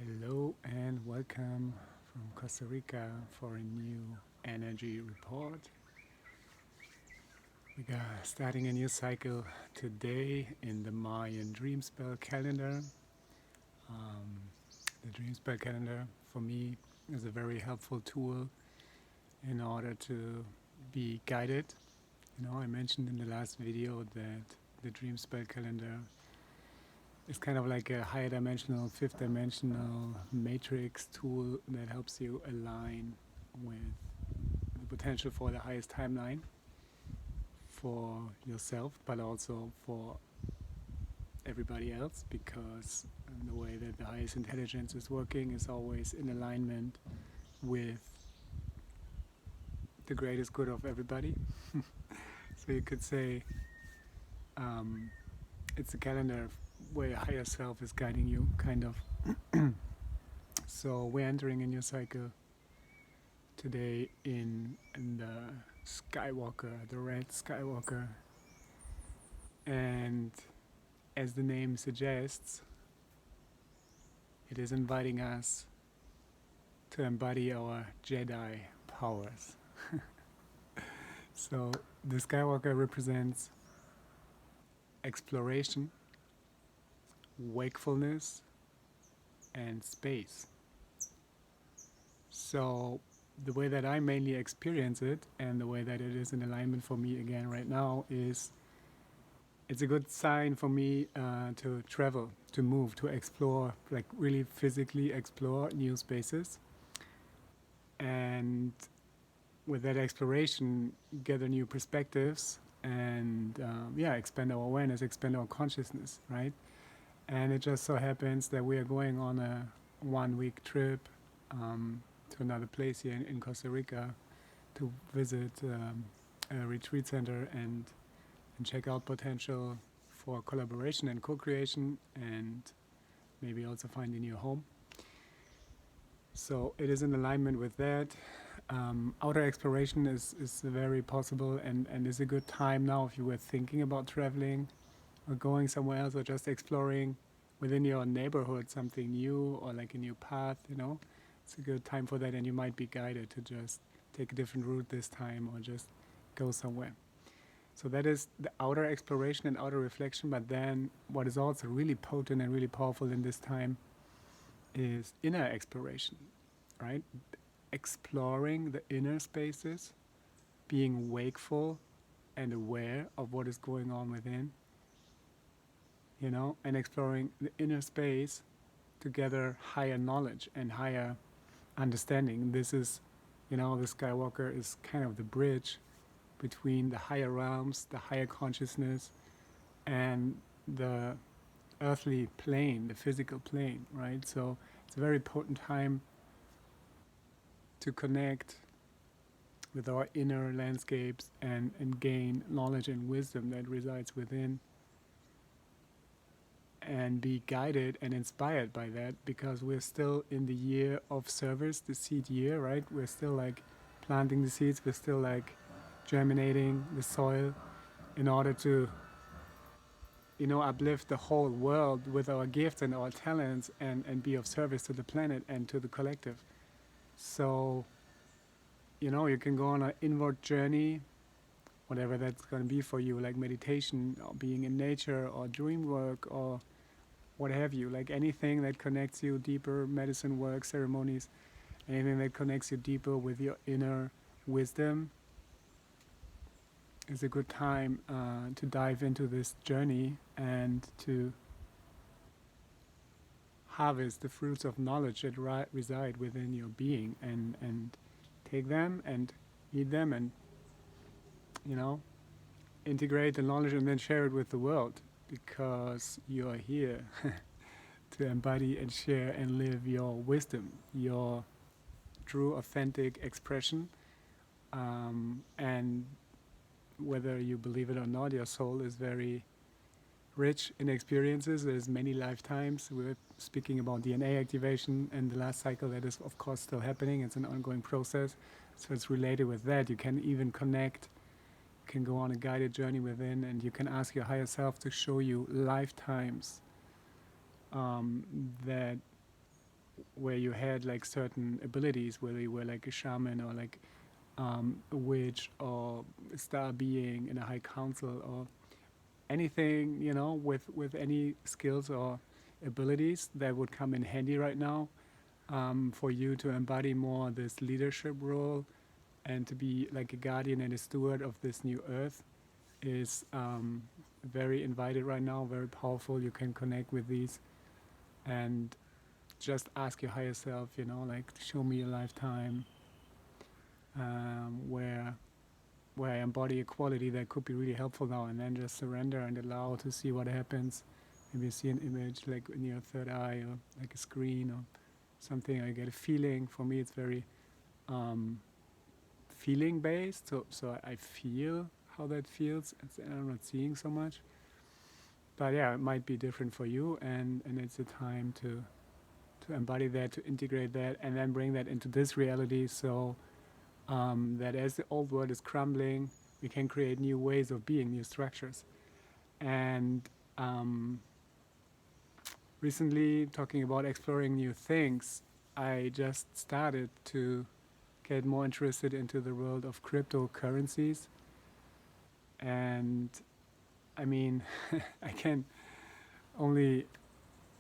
Hello and welcome from Costa Rica for a new energy report. We are starting a new cycle today in the Mayan dreamspell calendar. The dreamspell calendar for me is a very helpful tool in order to be guided. I mentioned in the last video that the dreamspell calendar is kind of like a higher dimensional, fifth dimensional matrix tool that helps you align with the potential for the highest timeline for yourself, but also for everybody else, because the way that the highest intelligence is working is always in alignment with the greatest good of everybody. So you could say it's a calendar where your higher self is guiding you, kind of. So we're entering a new cycle today in the Skywalker, the Red Skywalker. And as the name suggests, it is inviting us to embody our Jedi powers. So the Skywalker represents exploration, wakefulness, and space. So the way that I mainly experience it, and the way that it is in alignment for me again right now, is it's a good sign for me to travel, to move, to explore, like really physically explore new spaces. And with that exploration, gather new perspectives and expand our awareness, expand our consciousness, right? And it just so happens that we are going on a 1-week trip to another place here in Costa Rica to visit a retreat center and check out potential for collaboration and co-creation, and maybe also find a new home. So it is in alignment with that. Outer exploration is very possible and is a good time now if you were thinking about traveling or going somewhere else, or just exploring within your neighborhood something new, or like a new path. It's a good time for that, and you might be guided to just take a different route this time, or just go somewhere. So that is the outer exploration and outer reflection. But then what is also really potent and really powerful in this time is inner exploration, right? Exploring the inner spaces, being wakeful and aware of what is going on within, and exploring the inner space to gather higher knowledge and higher understanding. This is, the Skywalker is kind of the bridge between the higher realms, the higher consciousness, and the earthly plane, the physical plane, right? So it's a very potent time to connect with our inner landscapes and gain knowledge and wisdom that resides within, and be guided and inspired by that, because we're still in the year of service, the seed year, right? We're still like planting the seeds, we're still like germinating the soil in order to uplift the whole world with our gifts and our talents, and be of service to the planet and to the collective. So you can go on an inward journey, whatever that's going to be for you, like meditation or being in nature or dream work or what have you, like anything that connects you deeper, medicine work, ceremonies, anything that connects you deeper with your inner wisdom is a good time to dive into this journey and to harvest the fruits of knowledge that reside within your being, and take them and eat them, and integrate the knowledge and then share it with the world, because you are here to embody and share and live your wisdom, your true authentic expression. And whether you believe it or not, your soul is very rich in experiences. There's many lifetimes. We were speaking about DNA activation and the last cycle. That is, of course, still happening. It's an ongoing process. So it's related with that. You can even connect, you can go on a guided journey within, and you can ask your higher self to show you lifetimes that where you had like certain abilities, whether you were like a shaman or like a witch or a star being in a high council or anything, with any skills or abilities that would come in handy right now, for you to embody more this leadership role and to be like a guardian and a steward of this new earth is very invited right now, very powerful. You can connect with these and just ask your higher self, like show me a lifetime where I embody a quality that could be really helpful now, and then just surrender and allow to see what happens. Maybe you see an image like in your third eye or like a screen or something. I get a feeling. For me, it's very feeling based. So I feel how that feels. I'm not seeing so much. But yeah, it might be different for you, and it's a time to embody that, to integrate that, and then bring that into this reality. So that as the old world is crumbling, we can create new ways of being, new structures. And recently, talking about exploring new things, I just started to get more interested into the world of cryptocurrencies. And I mean, I can only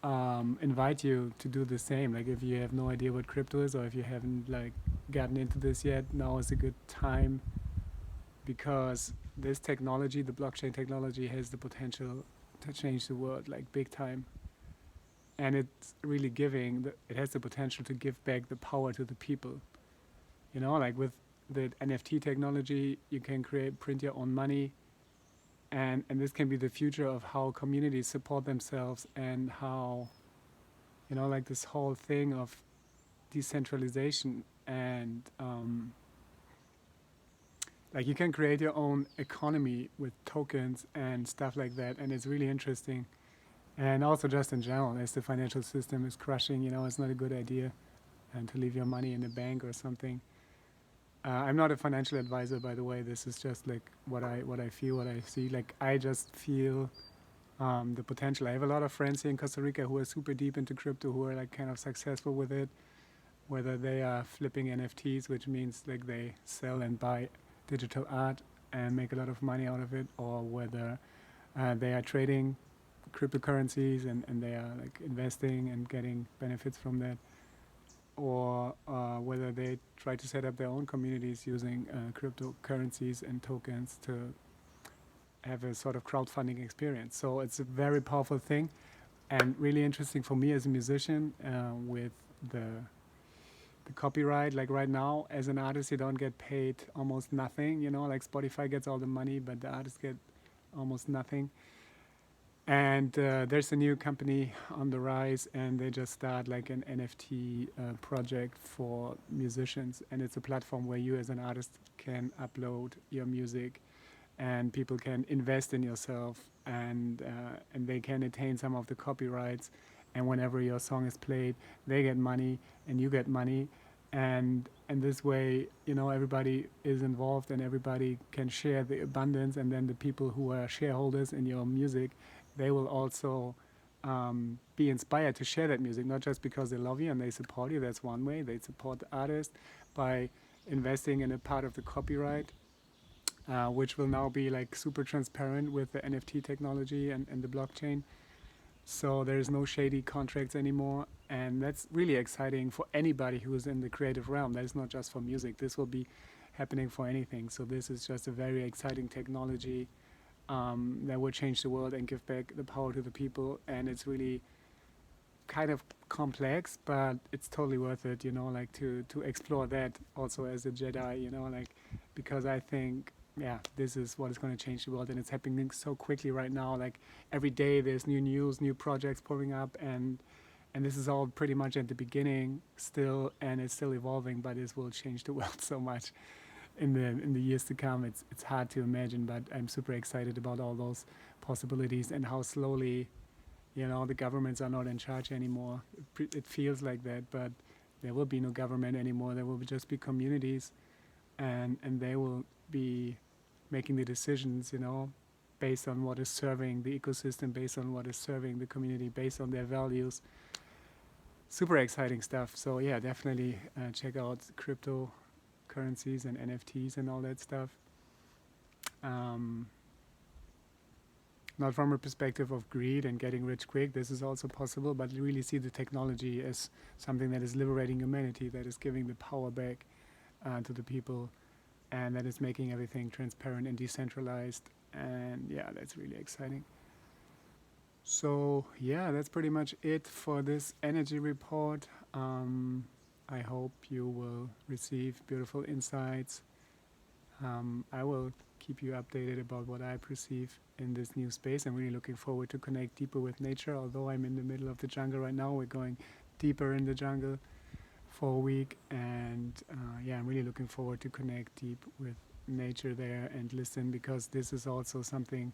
invite you to do the same. Like if you have no idea what crypto is, or if you haven't like gotten into this yet, now is a good time, because this technology, the blockchain technology, has the potential to change the world like big time. And it's really it has the potential to give back the power to the people. Like with the NFT technology, you can print your own money. And this can be the future of how communities support themselves, and how, like this whole thing of decentralization, and like you can create your own economy with tokens and stuff like that. And it's really interesting. And also just in general, as the financial system is crushing, it's not a good idea and to leave your money in a bank or something. I'm not a financial advisor, by the way. This is just like what I feel, what I see. Like I just feel the potential. I have a lot of friends here in Costa Rica who are super deep into crypto, who are like kind of successful with it, whether they are flipping NFTs, which means like they sell and buy digital art and make a lot of money out of it, or whether they are trading cryptocurrencies and they are like investing and getting benefits from that, or whether they try to set up their own communities using cryptocurrencies and tokens to have a sort of crowdfunding experience. So it's a very powerful thing, and really interesting for me as a musician, with the copyright. Like right now, as an artist, you don't get paid almost nothing. Like Spotify gets all the money, but the artists get almost nothing. And there's a new company on the rise, and they just start like an NFT project for musicians. And it's a platform where you as an artist can upload your music, and people can invest in yourself, and they can attain some of the copyrights. And whenever your song is played, they get money and you get money. And this way, everybody is involved and everybody can share the abundance. And then the people who are shareholders in your music, they will also be inspired to share that music, not just because they love you and they support you. That's one way. They support the artist by investing in a part of the copyright, which will now be like super transparent with the NFT technology and the blockchain. So there's no shady contracts anymore. And that's really exciting for anybody who is in the creative realm. That is not just for music. This will be happening for anything. So this is just a very exciting technology that will change the world and give back the power to the people. And it's really kind of complex, but it's totally worth it, like to explore that also as a Jedi, like, because I think, yeah, this is what is going to change the world, and it's happening so quickly right now. Like every day there's new news, new projects popping up, and this is all pretty much at the beginning still, and it's still evolving, but this will change the world so much in the years to come. It's hard to imagine, but I'm super excited about all those possibilities and how slowly, the governments are not in charge anymore. It feels like that, but there will be no government anymore. There will just be communities, and they will be making the decisions, based on what is serving the ecosystem, based on what is serving the community, based on their values. super exciting stuff. So yeah, definitely check out cryptocurrencies and NFTs and all that stuff. Um, not from a perspective of greed and getting rich quick, this is also possible, but really see the technology as something that is liberating humanity, that is giving the power back to the people, and that is making everything transparent and decentralized. And yeah, that's really exciting. So yeah, that's pretty much it for this energy report. I hope you will receive beautiful insights. I will keep you updated about what I perceive in this new space. I'm really looking forward to connect deeper with nature. Although I'm in the middle of the jungle right now, we're going deeper in the jungle for a week, and yeah, I'm really looking forward to connect deep with nature there and listen, because this is also something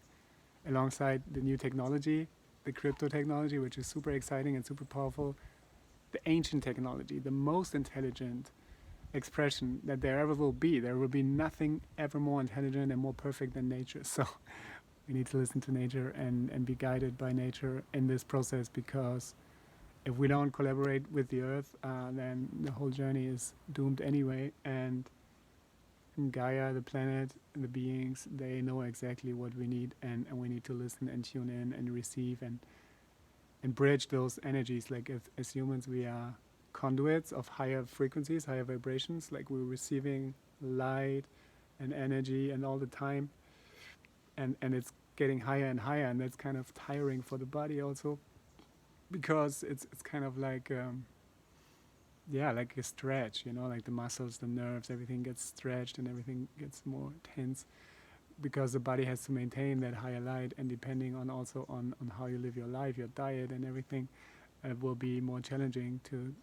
alongside the new technology, the crypto technology, which is super exciting and super powerful. The ancient technology, the most intelligent expression that there ever will be. There will be nothing ever more intelligent and more perfect than nature. So we need to listen to nature and be guided by nature in this process, because if we don't collaborate with the earth, then the whole journey is doomed anyway. And Gaia, the planet, the beings, they know exactly what we need, and we need to listen and tune in and receive and bridge those energies. Like as humans, we are conduits of higher frequencies, higher vibrations. Like we're receiving light and energy and all the time, and it's getting higher and higher, and that's kind of tiring for the body also, because it's kind of like yeah, like a stretch, you know, like the muscles, the nerves, everything gets stretched and everything gets more tense, because the body has to maintain that higher light. And depending on also on how you live your life, your diet and everything, it will be more challenging to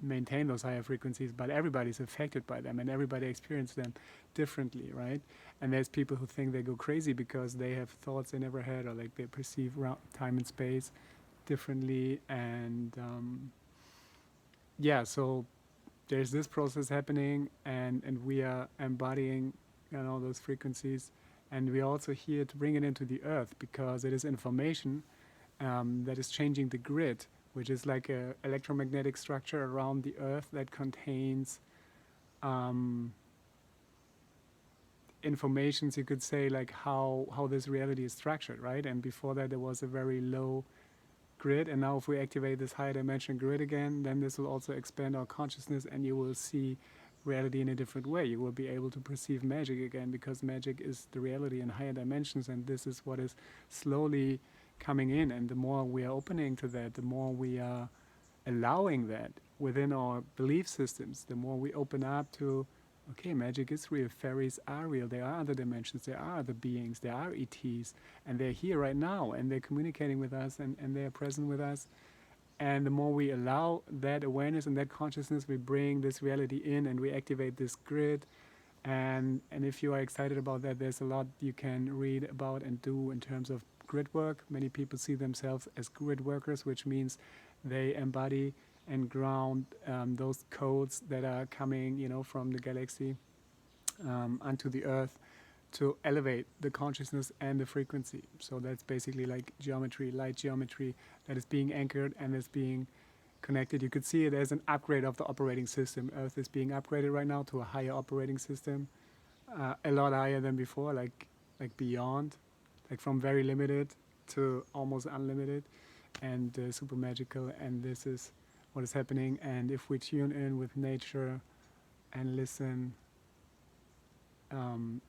maintain those higher frequencies. But everybody's affected by them, and everybody experiences them differently, right? And there's people who think they go crazy because they have thoughts they never had, or like they perceive time and space differently. And yeah, so there's this process happening, and we are embodying, you know, those frequencies, and we're also here to bring it into the earth, because it is information that is changing the grid, which is like a electromagnetic structure around the earth that contains informations, you could say, like how this reality is structured, right? And before that there was a very low grid, and now if we activate this higher dimension grid again, then this will also expand our consciousness, and you will see reality in a different way. You will be able to perceive magic again, because magic is the reality in higher dimensions, and this is what is slowly coming in. And the more we are opening to that, the more we are allowing that within our belief systems, the more we open up to, okay, magic is real, fairies are real, there are other dimensions, there are other beings, there are ETs, and they're here right now, and they're communicating with us, and they're present with us. And the more we allow that awareness and that consciousness, we bring this reality in, and we activate this grid. And if you are excited about that, there's a lot you can read about and do in terms of grid work. Many people see themselves as grid workers, which means they embody and ground those codes that are coming, you know, from the galaxy onto the earth, to elevate the consciousness and the frequency. So that's basically like geometry, light geometry, that is being anchored and is being connected. You could see it as an upgrade of the operating system. Earth is being upgraded right now to a higher operating system, a lot higher than before, like beyond, like from very limited to almost unlimited, and super magical. And this is what is happening. And if we tune in with nature and listen,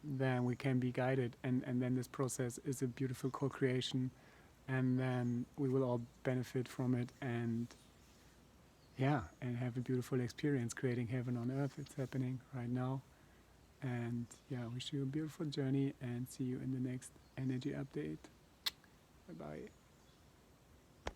then we can be guided, and then this process is a beautiful co-creation, and then we will all benefit from it, and yeah, and have a beautiful experience creating heaven on earth. It's happening right now. And yeah, wish you a beautiful journey, and see you in the next energy update. Bye bye.